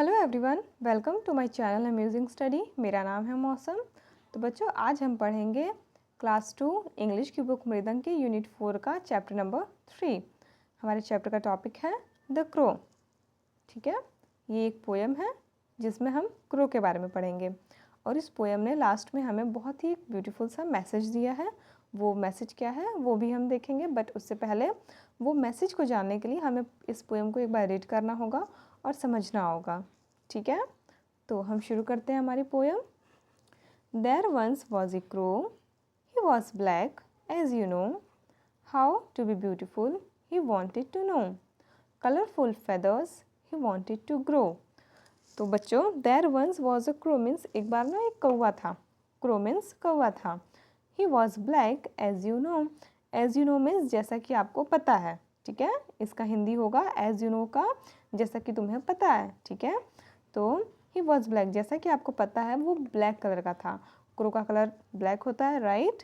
Hello everyone, welcome to my channel amazing study. मेरा नाम है मौसम। तो बच्चों, आज हम पढ़ेंगे क्लास 2 इंग्लिश की बुक मृदंग के यूनिट 4 का चैप्टर नंबर 3। हमारे चैप्टर का टॉपिक है द क्रो। ठीक है, ये एक पोएम है जिसमें हम क्रो के बारे में पढ़ेंगे। और इस पोएम ने लास्ट में हमें बहुत ही ब्यूटीफुल सा मैसेज दिया है। वो मैसेज क्या है वो भी हम देखेंगे, बट उससे पहले वो मैसेज को जानने के लिए हमें इस पोएम को एक बार रीड करना होगा और समझना होगा। ठीक है, तो हम शुरू करते हैं हमारी poem. There once was a crow, he was black as you know, how to be beautiful he wanted to know, colourful feathers he wanted to grow. तो बच्चों, there once was a crow means एक बार ना एक कौवा था। Crow means कौवा था। He was black as you know. As you know means जैसा कि आपको पता है। ठीक है, इसका हिंदी होगा एज यू नो का जैसा कि तुम्हें पता है। ठीक है, तो ही वॉज ब्लैक जैसा कि आपको पता है वो ब्लैक कलर का था। क्रो का कलर ब्लैक होता है, right.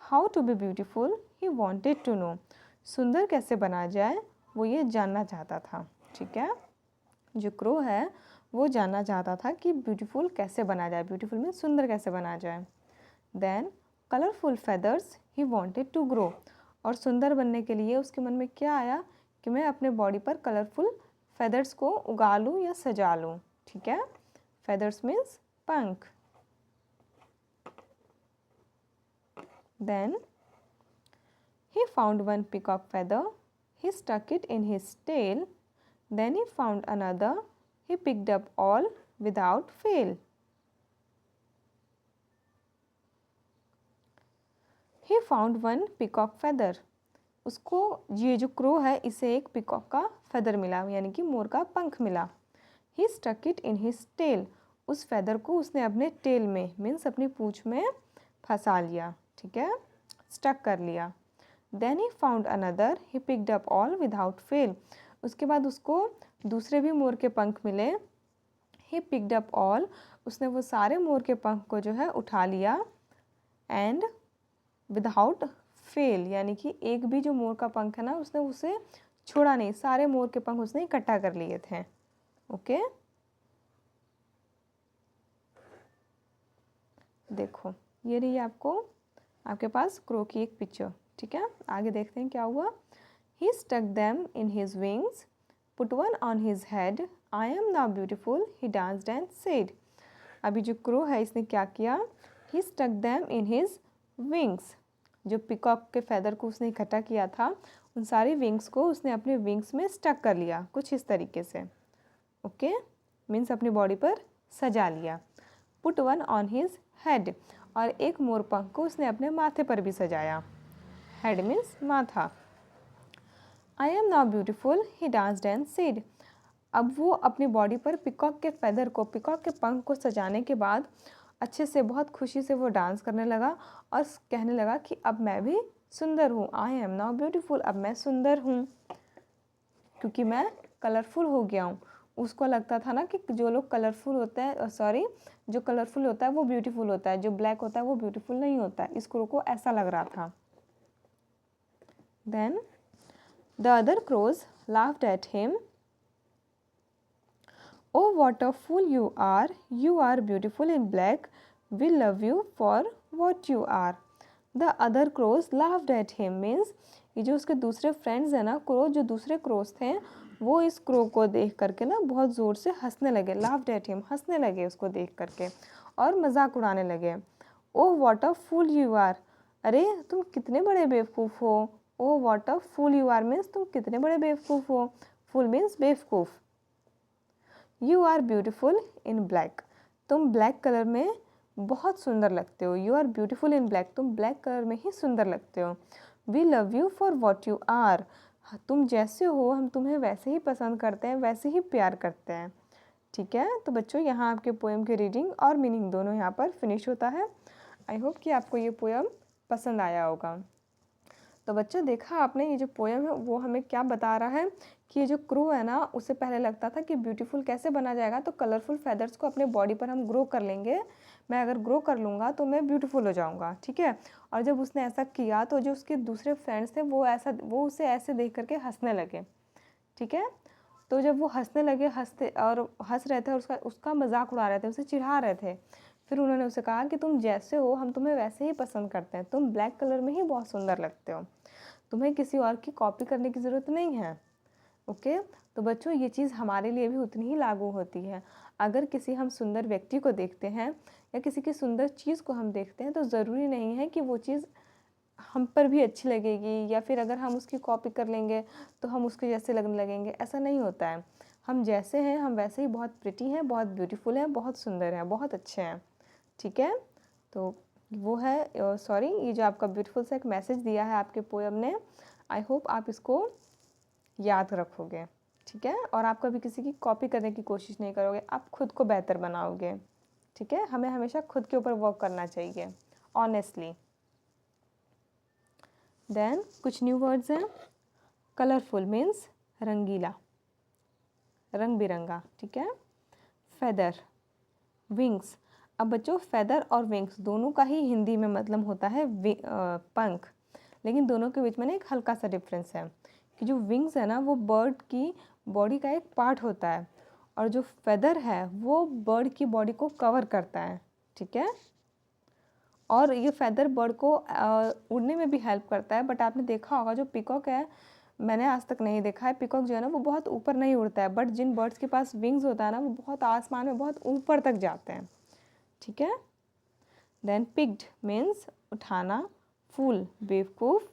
How to be beautiful he wanted to know. सुंदर कैसे बना जाए वो ये जानना चाहता था। ठीक है, जो क्रो है वो जानना चाहता था कि ब्यूटीफुल कैसे बना जाए। ब्यूटीफुल में सुंदर कैसे बना जाए। Then colourful feathers he wanted to grow. और सुंदर बनने के लिए उसके मन में क्या आया कि मैं अपने बॉडी पर कलरफुल फेदर्स को उगा लूँ या सजा लूँ। ठीक है, फेदर्स मीन्स पंख। Then he found one peacock feather, he stuck it in his tail, then he found another, he picked up all without fail. He found one peacock feather. उसको ये जो क्रो है इसे एक पिकॉक का feather मिला, यानी कि मोर का पंख मिला। He stuck it in his tail. उस फेदर को उसने अपने टेल में मीन्स अपनी पूंछ में फंसा लिया। ठीक है, स्टक कर लिया। Then he found another, he picked up all without fail. उसके बाद उसको दूसरे भी मोर के पंख मिले। He picked up all, उसने वो सारे मोर के पंख को जो है उठा लिया। And without fail, यानी कि एक भी जो मोर का पंख है ना उसने उसे छोड़ा नहीं, सारे मोर के पंख उसने इकट्ठा कर लिए थे। ओके, देखो ये रही आपके पास क्रो की एक पिक्चर। ठीक है, आगे देखते हैं क्या हुआ। He stuck them in his wings, put one on his head, I am now beautiful, he danced and said. अभी जो क्रो है इसने क्या किया, He stuck them in his wings. जो पिकॉक के फेदर को उसने इकट्ठा किया था उन सारी विंग्स को उसने अपने विंग्स में स्टक कर लिया, कुछ इस तरीके से। ओके, मीन्स अपनी बॉडी पर सजा लिया। Put one on his head, और एक मोर पंख को उसने अपने माथे पर भी सजाया। हेड मीन्स माथा। I am now beautiful he danced and said. अब वो अपनी बॉडी पर पिकॉक के फेदर को, पिकॉक के पंख को सजाने के बाद अच्छे से बहुत खुशी से वो डांस करने लगा और कहने लगा कि अब मैं भी सुंदर हूँ। आई एम नाउ ब्यूटीफुल, अब मैं सुंदर हूँ क्योंकि मैं कलरफुल हो गया हूँ। उसको लगता था ना कि जो लोग कलरफुल होते हैं, जो कलरफुल होता है वो ब्यूटीफुल होता है, जो ब्लैक होता है वो ब्यूटीफुल नहीं होता है। इस क्रो को ऐसा लग रहा था। Then the other crows laughed at him, Oh, what a fool you are! You are beautiful in black. We love you for what you are. The other crows laughed at him means ये जो उसके दूसरे friends हैं ना crow, जो दूसरे cross थे वो इस क्रो को देख करके ना बहुत ज़ोर से हंसने लगे। laughed at him, हंसने लगे उसको देख करके और मजाक उड़ाने लगे। Oh, what a fool you are! अरे तुम कितने बड़े बेवकूफ़ हो। Oh, what a fool you are means तुम कितने बड़े बेवकूफ़ हो। Fool means बेवकूफ़। You are beautiful in black, तुम ब्लैक कलर में बहुत सुंदर लगते हो। You are beautiful in black, तुम ब्लैक कलर में ही सुंदर लगते हो। We love you for what you are, तुम जैसे हो हम तुम्हें वैसे ही पसंद करते हैं, वैसे ही प्यार करते हैं। ठीक है, तो बच्चों यहाँ आपके पोएम की रीडिंग और मीनिंग दोनों यहाँ पर फिनिश होता है। आई होप कि आपको ये पोएम पसंद आया होगा। तो बच्चों, देखा आपने ये जो पोएम है वो हमें क्या बता रहा है कि ये जो क्रो है ना उसे पहले लगता था कि ब्यूटीफुल कैसे बना जाएगा, तो कलरफुल फेदर्स को अपने बॉडी पर हम ग्रो कर लेंगे। मैं अगर ग्रो कर लूँगा तो मैं ब्यूटीफुल हो जाऊँगा। ठीक है, और जब उसने ऐसा किया तो जो उसके दूसरे फ्रेंड्स थे वो उसे ऐसे देख करके हंसने लगे। ठीक है, तो जब वो हंसने लगे, हंस रहे थे और उसका मजाक उड़ा रहे थे, उसे चिढ़ा रहे थे। फिर उन्होंने उसे कहा कि तुम जैसे हो हम तुम्हें वैसे ही पसंद करते हैं, तुम ब्लैक कलर में ही बहुत सुंदर लगते हो, तुम्हें किसी और की कॉपी करने की ज़रूरत नहीं है। ओके, तो बच्चों ये चीज़ हमारे लिए भी उतनी ही लागू होती है। अगर किसी हम सुंदर व्यक्ति को देखते हैं या किसी की सुंदर चीज़ को हम देखते हैं तो ज़रूरी नहीं है कि वो चीज़ हम पर भी अच्छी लगेगी, या फिर अगर हम उसकी कॉपी कर लेंगे तो हम उसके जैसे लगने लगेंगे। ऐसा नहीं होता है। हम जैसे हैं हम वैसे ही बहुत प्रिटी हैं, बहुत ब्यूटीफुल हैं, बहुत सुंदर हैं, बहुत अच्छे हैं। ठीक है, तो वो है सॉरी, ये जो आपका ब्यूटीफुल सा एक मैसेज दिया है आपके पोएम ने, आई होप आप इसको याद रखोगे। ठीक है, और आप कभी किसी की कॉपी करने की कोशिश नहीं करोगे, आप खुद को बेहतर बनाओगे। ठीक है, हमें हमेशा खुद के ऊपर वर्क करना चाहिए ऑनेस्टली। देन कुछ न्यू वर्ड्स हैं। कलरफुल मीन्स रंगीला, रंग बिरंगा। ठीक है, फेदर, विंग्स। अब बच्चों फेदर और विंग्स दोनों का ही हिंदी में मतलब होता है पंख, लेकिन दोनों के बीच में ना एक हल्का सा डिफरेंस है कि जो विंग्स है ना वो बर्ड की बॉडी का एक पार्ट होता है, और जो फेदर है वो बर्ड की बॉडी को कवर करता है। ठीक है, और ये फेदर बर्ड को उड़ने में भी हेल्प करता है। बट आपने देखा होगा जो पिकॉक है, मैंने आज तक नहीं देखा है, पिकॉक जो है ना वो बहुत ऊपर नहीं उड़ता है, बट जिन बर्ड्स के पास विंग्स होता है ना वो बहुत आसमान में बहुत ऊपर तक जाते हैं। ठीक है, देन पिग्ड मीन्स उठाना, फूल बेवकूफ़,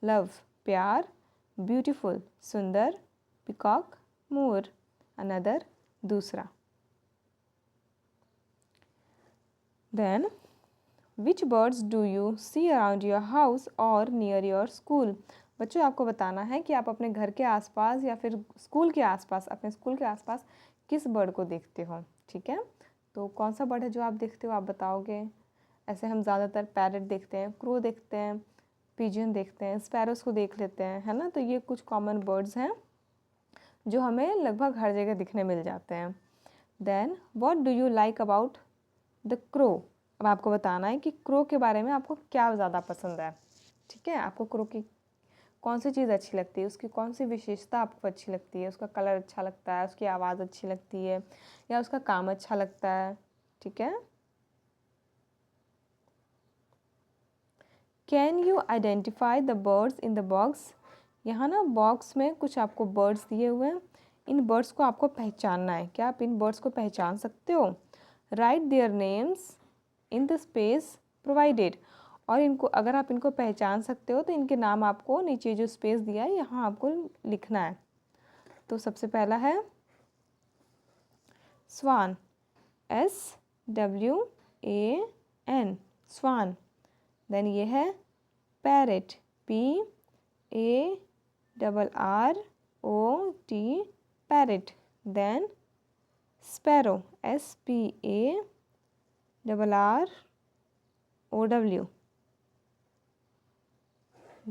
लव प्यार, ब्यूटीफुल सुंदर, पिकॉक मोर, अनदर दूसरा। Then which birds do you see around your house और नियर योर स्कूल। बच्चों आपको बताना है कि आप अपने घर के आसपास या फिर स्कूल के आसपास, अपने स्कूल के आसपास किस बर्ड को देखते हो। ठीक है, तो कौन सा बर्ड है जो आप देखते हो, आप बताओगे। ऐसे हम ज़्यादातर पैरट देखते हैं, क्रो देखते हैं, पिजन देखते हैं, स्पैरोस को देख लेते हैं, है ना। तो ये कुछ कॉमन बर्ड्स हैं जो हमें लगभग हर जगह दिखने मिल जाते हैं। Then what do you like about the crow. अब आपको बताना है कि क्रो के बारे में आपको क्या ज़्यादा पसंद है। ठीक है, आपको क्रो की कौन सी चीज़ अच्छी लगती है, उसकी कौन सी विशेषता आपको अच्छी लगती है, उसका कलर अच्छा लगता है, उसकी आवाज़ अच्छी लगती है, या उसका काम अच्छा लगता है। ठीक है, can you identify the birds in the box. यहाँ ना बॉक्स में कुछ आपको बर्ड्स दिए हुए हैं, इन बर्ड्स को आपको पहचानना है। क्या आप इन बर्ड्स को पहचान सकते हो। Right their names in the space provided. और इनको अगर आप इनको पहचान सकते हो तो इनके नाम आपको नीचे जो स्पेस दिया है यहाँ आपको लिखना है। तो सबसे पहला है स्वान, SWAN, स्वान। देन ये है parrot, PARROT, parrot. Then sparrow, SPARROW।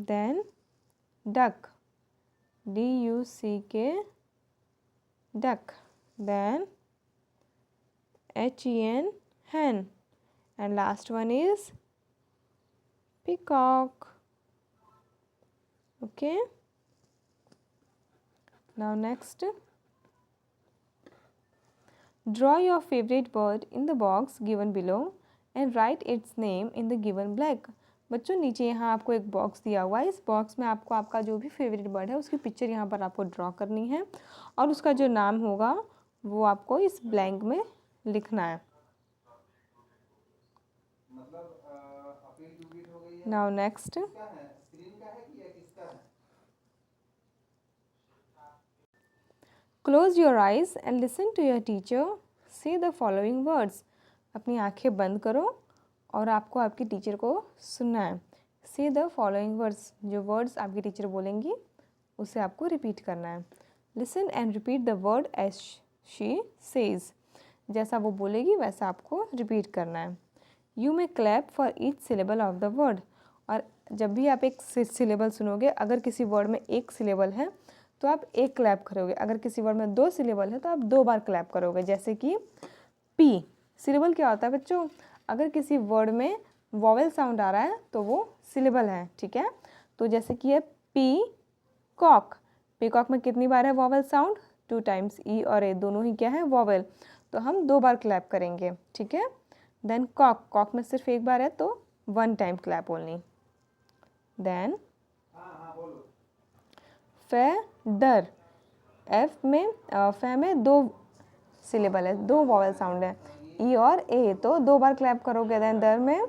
Then duck, DUCK, duck. Then HEN, hen. And last one is peacock. Okay, now next, draw your favorite bird in the box given below and write its name in the given blank. बच्चों नीचे यहाँ आपको एक box दिया हुआ है, इस box में आपको आपका जो भी फेवरेट बर्ड है उसकी पिक्चर यहाँ पर आपको ड्रॉ करनी है और उसका जो नाम होगा वो आपको इस ब्लैंक में लिखना है। Now next, close your eyes and listen to your teacher say the following words. अपनी आंखें बंद करो और आपको आपकी टीचर को सुनना है। से द फॉलोइंग वर्ड्स, जो वर्ड्स आपकी टीचर बोलेंगी उसे आपको रिपीट करना है। Listen and repeat the word as she says, जैसा वो बोलेगी वैसा आपको रिपीट करना है। You may clap for each syllable of the word, और जब भी आप एक सिलेबल सुनोगे, अगर किसी वर्ड में एक सिलेबल है तो आप एक क्लैप करोगे, अगर किसी वर्ड में 2 सिलेबल है तो आप 2 बार क्लैप करोगे। जैसे कि पी सिलेबल क्या होता है बच्चों, अगर किसी वर्ड में वॉवेल साउंड आ रहा है तो वो सिलेबल है। ठीक है, तो जैसे कि है पी कॉक, पीकॉक में कितनी बार है वॉवेल साउंड, 2 टाइम्स ई और ए दोनों ही क्या है वॉवेल, तो हम 2 बार क्लैप करेंगे, ठीक है। देन कॉक, कॉक में सिर्फ एक बार है तो 1 time clap only. Then feather, F में फे में 2 सिलेबल है, 2 वॉवेल साउंड है, ई और ए, तो 2 बार क्लैप करोगे। देन दर में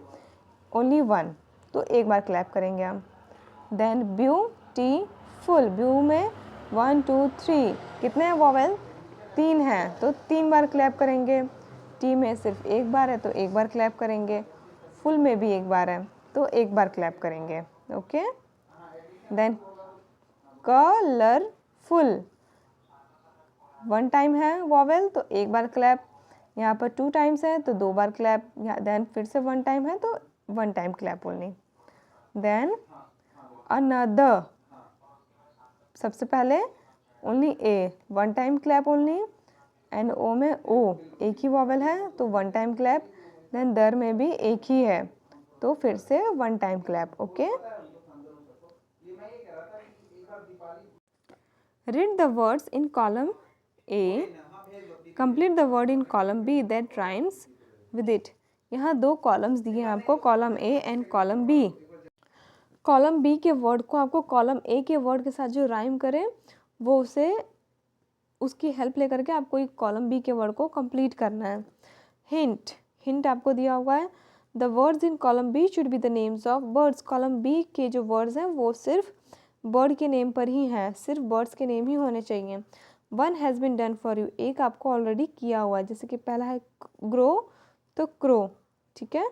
ओनली 1, तो 1 बार क्लैप करेंगे हम। देन ब्यूटीफुल, ब्यू में 1 2 3 कितने हैं वॉवेल, 3 हैं, तो 3 बार क्लैप करेंगे। टी में सिर्फ 1 बार है तो 1 बार क्लैप करेंगे। फुल में भी 1 बार है तो 1 बार क्लैप करेंगे, ओके। देन कलरफुल, 1 टाइम है वॉवेल तो 1 बार क्लैप, यहाँ पर 2 टाइम्स है तो 2 बार क्लैप, देन फिर से 1 टाइम है तो 1 time clap only. Then another, सबसे पहले only A, 1 time clap only, and O में ओ एक ही वॉवेल है तो 1 टाइम क्लैप। देन दर में भी एक ही है तो फिर से 1 time clap, okay. Read the words in column A, complete the word in column B that rhymes with it. यहाँ 2 कॉलम्स दिए हैं आपको, column A and column B. Column B के वर्ड को आपको कॉलम ए के वर्ड के साथ जो राइम करे वो उसे उसकी हेल्प लेकर के आपको एक कॉलम बी के वर्ड को कंप्लीट करना है। हिंट, हिंट आपको दिया हुआ है, the words in column B should be the names of birds. Column B के जो वर्ड्स हैं वो सिर्फ बर्ड के नेम पर ही हैं, सिर्फ बर्ड्स के नेम ही होने चाहिए। 1 has been done for you, एक आपको ऑलरेडी किया हुआ है, जैसे कि पहला है ग्रो तो क्रो, ठीक है।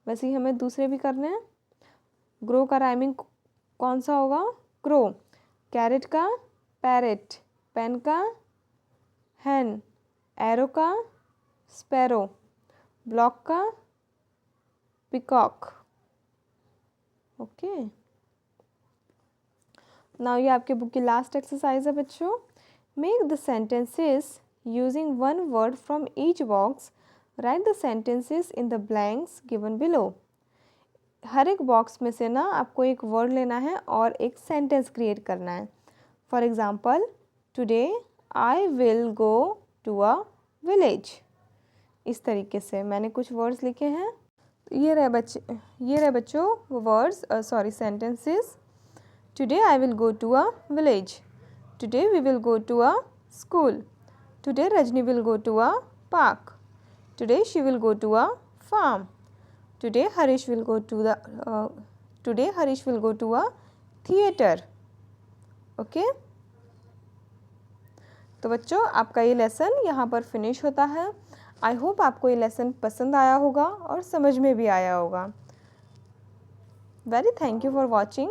वैसे ही हमें दूसरे भी करने हैं। ग्रो का राइमिंग कौन सा होगा, क्रो, कैरेट का पैरेट, पेन का हैन, एरो का स्पैरो, ब्लॉक का पिकॉक, ओके। नाउ ये आपके बुक की लास्ट एक्सरसाइज है बच्चों। Make the sentences using 1 word from each box, write the sentences in the blanks given below. हर एक बॉक्स में से ना आपको एक वर्ड लेना है और एक सेंटेंस क्रिएट करना है। For example, today I will go to a village, इस तरीके से मैंने कुछ वर्ड्स लिखे हैं। ये रहे बच्चों वो words, sorry sentences. Today I will go to a village, today we will go to a school, today Rajni will go to a park, today she will go to a farm, today Harish will go to a theatre, okay. तो बच्चों आपका ये lesson यहाँ पर finish होता है। I hope आपको ये लेसन पसंद आया होगा और समझ में भी आया होगा। Very thank you for watching.